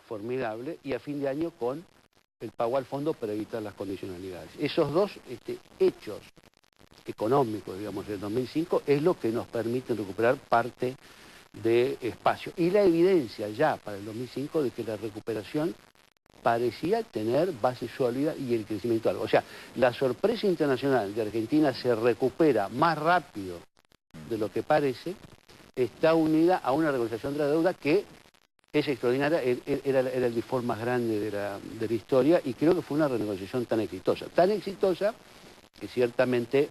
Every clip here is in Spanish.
formidable, y a fin de año con el pago al fondo para evitar las condicionalidades. Esos dos hechos económicos, digamos, del 2005, es lo que nos permite recuperar parte de espacio. Y la evidencia ya para el 2005 de que la recuperación parecía tener base sólida y el crecimiento algo. O sea, la sorpresa internacional de Argentina se recupera más rápido de lo que parece, está unida a una renegociación de la deuda que es extraordinaria, era el default más grande de la historia, y creo que fue una renegociación tan exitosa que ciertamente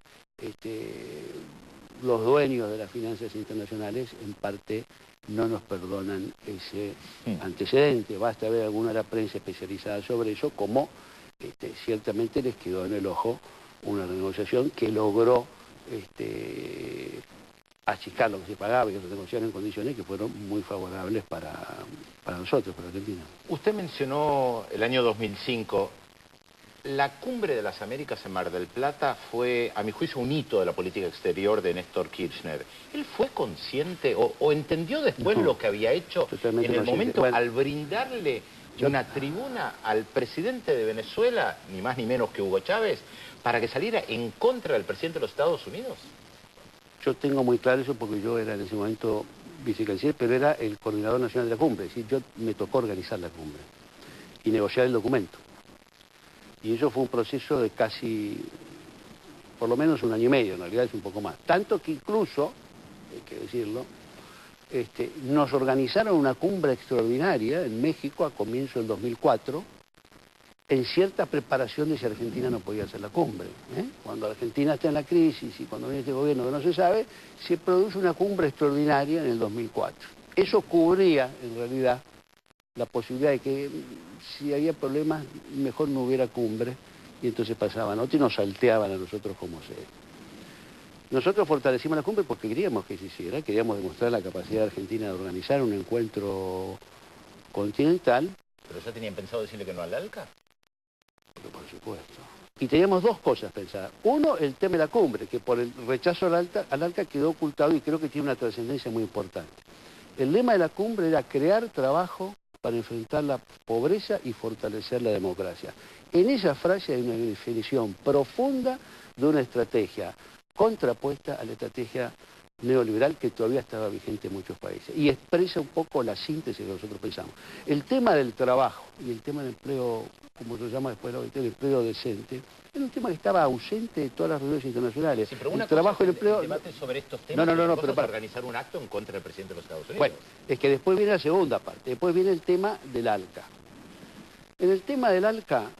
los dueños de las finanzas internacionales en parte no nos perdonan ese antecedente. Basta ver alguna de la prensa especializada sobre eso, como ciertamente les quedó en el ojo una renegociación que logró achicar lo que se pagaba y que se negociaron en condiciones que fueron muy favorables para nosotros, para Argentina. Usted mencionó el año 2005. La Cumbre de las Américas en Mar del Plata fue, a mi juicio, un hito de la política exterior de Néstor Kirchner. ¿Él fue consciente o entendió después lo que había hecho en el momento al brindarle una tribuna al presidente de Venezuela, ni más ni menos que Hugo Chávez, para que saliera en contra del presidente de los Estados Unidos? Yo tengo muy claro eso porque yo era en ese momento vicecanciller, pero era el coordinador nacional de la cumbre. Es decir, me tocó organizar la cumbre y negociar el documento. Y eso fue un proceso de casi, por lo menos un año y medio, en realidad es un poco más. Tanto que incluso, hay que decirlo, nos organizaron una cumbre extraordinaria en México a comienzo del 2004, en cierta preparación de si Argentina no podía hacer la cumbre. Cuando Argentina está en la crisis y cuando viene este gobierno que no se sabe, se produce una cumbre extraordinaria en el 2004. Eso cubría, en realidad, la posibilidad de que si había problemas, mejor no hubiera cumbre, y entonces pasaban otros y nos salteaban a nosotros como sede. Nosotros fortalecimos la cumbre porque queríamos que se hiciera, queríamos demostrar la capacidad de Argentina de organizar un encuentro continental. ¿Pero ya tenían pensado decirle que no al ALCA? Por supuesto. Y teníamos dos cosas pensadas. Uno, el tema de la cumbre, que por el rechazo al ALCA quedó ocultado y creo que tiene una trascendencia muy importante. El lema de la cumbre era crear trabajo para enfrentar la pobreza y fortalecer la democracia. En esa frase hay una definición profunda de una estrategia contrapuesta a la estrategia neoliberal que todavía estaba vigente en muchos países, y expresa un poco la síntesis que nosotros pensamos. El tema del trabajo y el tema del empleo, como se llama después el empleo decente, era un tema que estaba ausente de todas las reuniones internacionales. Sí, pero una el trabajo y el empleo... El debate sobre estos temas pero para organizar un acto en contra del presidente de los Estados Unidos. Bueno, es que después viene la segunda parte, después viene el tema del ALCA. En el tema del ALCA,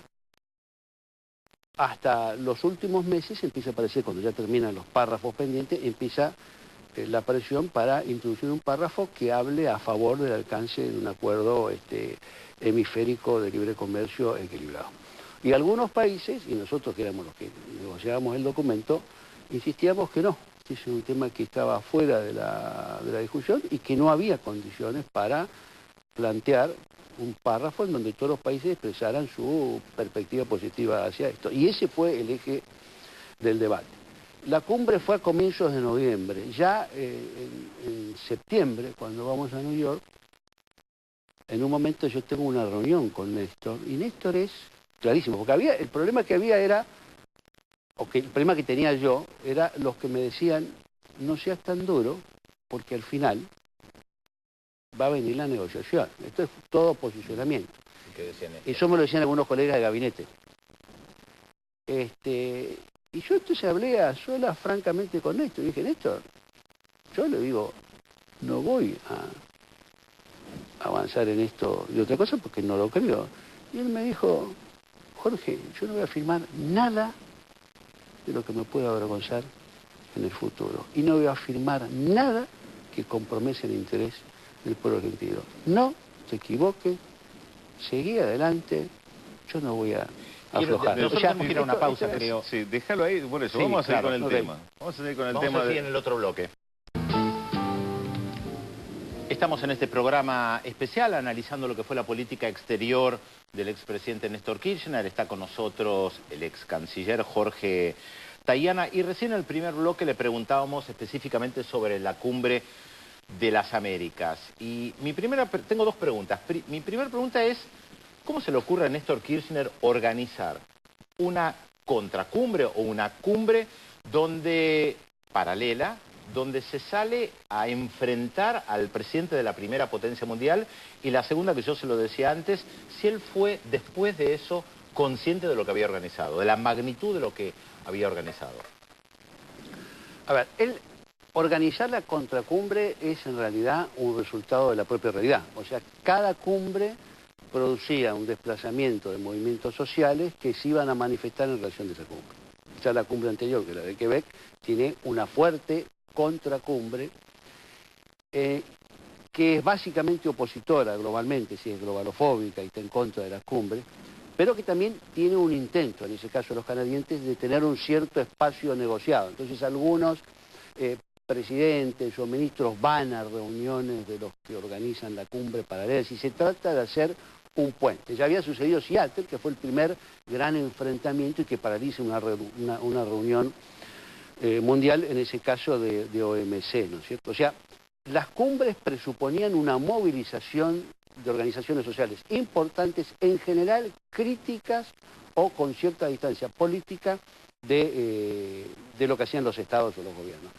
hasta los últimos meses empieza a aparecer, cuando ya terminan los párrafos pendientes, empieza la presión para introducir un párrafo que hable a favor del alcance de un acuerdo hemisférico de libre comercio equilibrado. Y algunos países, y nosotros que éramos los que negociábamos el documento, insistíamos que no, que es un tema que estaba fuera de la discusión y que no había condiciones para plantear un párrafo en donde todos los países expresaran su perspectiva positiva hacia esto. Y ese fue el eje del debate. La cumbre fue a comienzos de noviembre. Ya en septiembre, cuando vamos a New York, en un momento yo tengo una reunión con Néstor, y Néstor es clarísimo, porque el problema que había era, el problema que tenía yo, era los que me decían, no seas tan duro, porque al final va a venir la negociación. Esto es todo posicionamiento. ¿Qué decían esto? Eso me lo decían algunos colegas de gabinete. Y yo entonces hablé a solas francamente con Néstor. Y dije, Néstor, yo le digo, no voy a avanzar en esto de otra cosa porque no lo creo. Y él me dijo, Jorge, yo no voy a firmar nada de lo que me pueda avergonzar en el futuro. Y no voy a firmar nada que comprometa el interés del pueblo argentino. No te equivoques, seguí adelante, yo no voy a aflojar. Nosotros tenemos que ir a una pausa, creo. Sí, déjalo ahí, por eso, sí, vamos a seguir claro, con el tema. Vamos a seguir con el tema en el otro bloque. Estamos en este programa especial analizando lo que fue la política exterior del expresidente Néstor Kirchner. Está con nosotros el ex canciller Jorge Tayana. Y recién en el primer bloque le preguntábamos específicamente sobre la cumbre de las Américas. Y tengo dos preguntas. Mi primera pregunta es, ¿cómo se le ocurre a Néstor Kirchner organizar una contracumbre o una cumbre paralela, donde se sale a enfrentar al presidente de la primera potencia mundial? Y la segunda, que yo se lo decía antes, si él fue después de eso consciente de lo que había organizado, de la magnitud de lo que había organizado. A ver, organizar la contracumbre es en realidad un resultado de la propia realidad. O sea, cada cumbre producía un desplazamiento de movimientos sociales que se iban a manifestar en relación de esa cumbre. Ya la cumbre anterior, que es la de Quebec, tiene una fuerte contracumbre que es básicamente opositora globalmente, si es globalofóbica y está en contra de las cumbres, pero que también tiene un intento, en ese caso los canadienses, de tener un cierto espacio negociado. Entonces algunos presidentes o ministros van a reuniones de los que organizan la cumbre paralela, si se trata de hacer un puente. Ya había sucedido Seattle, que fue el primer gran enfrentamiento y que paraliza una reunión mundial, en ese caso de OMC, ¿no es cierto? O sea, las cumbres presuponían una movilización de organizaciones sociales importantes, en general críticas o con cierta distancia política de lo que hacían los estados o los gobiernos.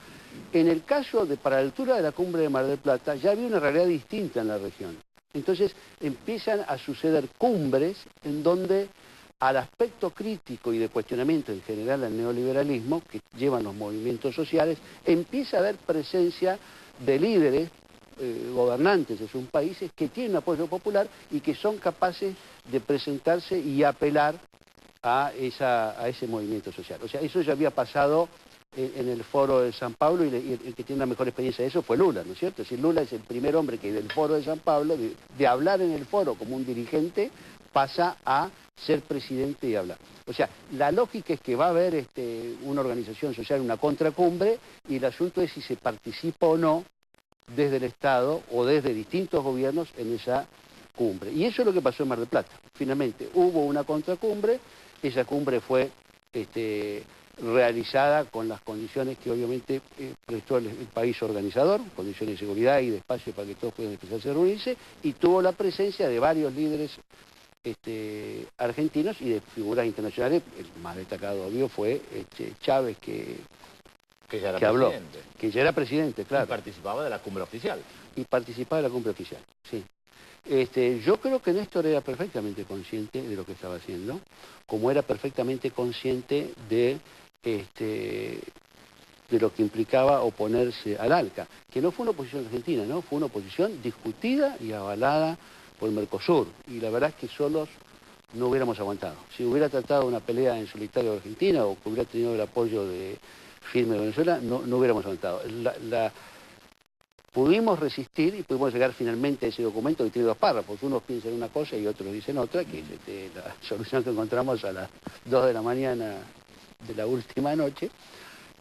En el caso para la altura de la cumbre de Mar del Plata ya había una realidad distinta en la región. Entonces empiezan a suceder cumbres en donde al aspecto crítico y de cuestionamiento en general al neoliberalismo que llevan los movimientos sociales, empieza a haber presencia de líderes gobernantes de sus países que tienen apoyo popular y que son capaces de presentarse y apelar a ese movimiento social. O sea, eso ya había pasado en el foro de San Pablo y el que tiene la mejor experiencia de eso fue Lula, ¿no es cierto? Es decir, Lula es el primer hombre que del foro de San Pablo, de hablar en el foro como un dirigente, pasa a ser presidente y hablar. O sea, la lógica es que va a haber una organización social, una contracumbre, y el asunto es si se participa o no desde el Estado o desde distintos gobiernos en esa cumbre. Y eso es lo que pasó en Mar del Plata. Finalmente hubo una contracumbre, esa cumbre fue realizada con las condiciones que obviamente prestó el país organizador, condiciones de seguridad y de espacio para que todos puedan empezar a reunirse, y tuvo la presencia de varios líderes argentinos y de figuras internacionales. El más destacado, obvio, fue Chávez, que habló, que ya era presidente, claro. Y participaba de la cumbre oficial. Y participaba de la cumbre oficial, sí. Yo creo que Néstor era perfectamente consciente de lo que estaba haciendo, como era perfectamente consciente de lo que implicaba oponerse al ALCA, que no fue una oposición argentina, ¿no? Fue una oposición discutida y avalada por el Mercosur, y la verdad es que solos no hubiéramos aguantado. Si hubiera tratado una pelea en solitario de Argentina o que hubiera tenido el apoyo firme de Venezuela, no hubiéramos aguantado. Pudimos resistir y pudimos llegar finalmente a ese documento que tiene dos párrafos. Unos piensan una cosa y otros dicen otra, que es la solución que encontramos a las 2 de la mañana de la última noche,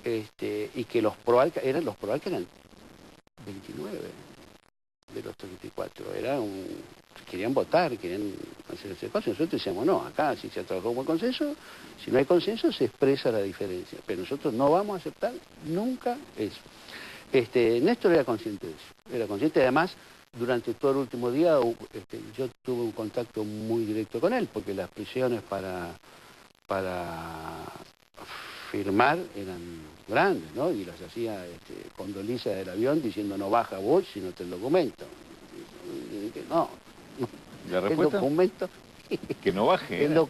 y que los pro-ALCA eran 29 de los 34. Querían votar, querían hacer ese paso. Nosotros decíamos, no, acá si se trabajó con consenso, si no hay consenso se expresa la diferencia. Pero nosotros no vamos a aceptar nunca eso. Néstor era consciente de eso, era consciente. Además, durante todo el último día yo tuve un contacto muy directo con él, porque las presiones para firmar eran grandes, ¿no? Y las hacía Condoleezza del avión diciendo no baja vos si no te el documento. No. ¿La respuesta? El documento... Que no baje. No,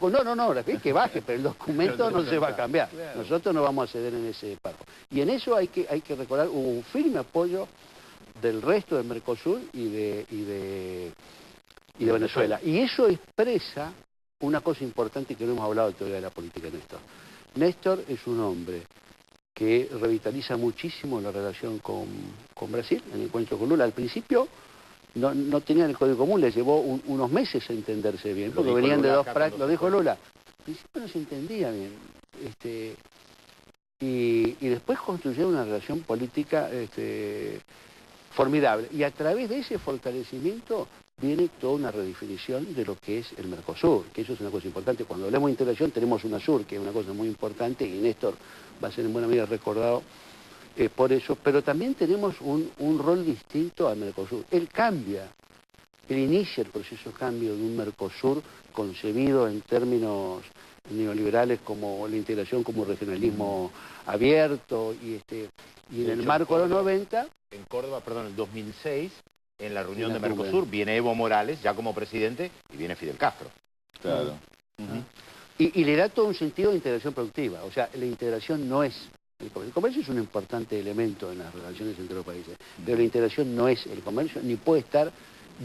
que baje, pero el documento no se va a cambiar. Claro. Nosotros no vamos a ceder en ese párrafo. Y en eso hay que recordar, hubo un firme apoyo del resto del Mercosur y de Venezuela. Y eso expresa una cosa importante que no hemos hablado todavía de la política de Néstor. Néstor es un hombre que revitaliza muchísimo la relación con Brasil, en el encuentro con Lula. Al principio no tenían el código común, les llevó unos meses a entenderse bien, porque venían de dos prácticas, lo dijo Lula. Al principio no se entendía bien. Y después construyeron una relación política formidable. Y a través de ese fortalecimiento viene toda una redefinición de lo que es el Mercosur, que eso es una cosa importante. Cuando hablamos de integración tenemos UNASUR, que es una cosa muy importante, y Néstor va a ser en buena medida recordado por eso, pero también tenemos un rol distinto al Mercosur. Él inicia el proceso de cambio de un Mercosur concebido en términos neoliberales como la integración como regionalismo abierto y en el marco de los 90... En Córdoba, perdón, en el 2006, en la reunión en de la Mercosur, cumbre. viene Evo Morales ya como presidente y viene Fidel Castro. Claro. Y le da todo un sentido de integración productiva. O sea, la integración no es el comercio. El comercio es un importante elemento en las relaciones entre los países, pero la integración no es el comercio, ni puede estar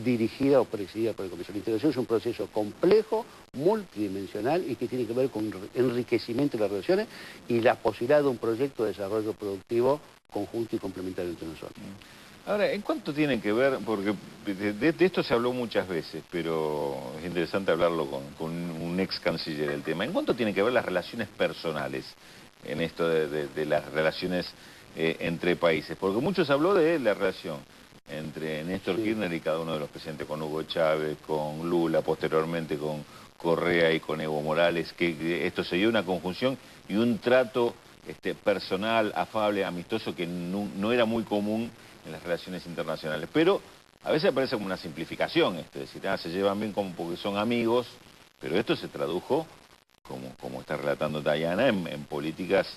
dirigida o presidida por el comercio. La integración es un proceso complejo, multidimensional y que tiene que ver con enriquecimiento de las relaciones y la posibilidad de un proyecto de desarrollo productivo conjunto y complementario entre nosotros. Ahora, ¿en cuánto tienen que ver? Porque de esto se habló muchas veces, pero es interesante hablarlo con un ex canciller el tema. ¿En cuánto tienen que ver las relaciones personales en esto de las relaciones entre países? Porque mucho se habló de la relación entre Néstor Kirchner y cada uno de los presidentes, con Hugo Chávez, con Lula, posteriormente con Correa y con Evo Morales, que esto se dio una conjunción y un trato personal, afable, amistoso, que no era muy común en las relaciones internacionales. Pero a veces aparece como una simplificación, es decir, se llevan bien como porque son amigos, pero esto se tradujo, como está relatando Dayana, en políticas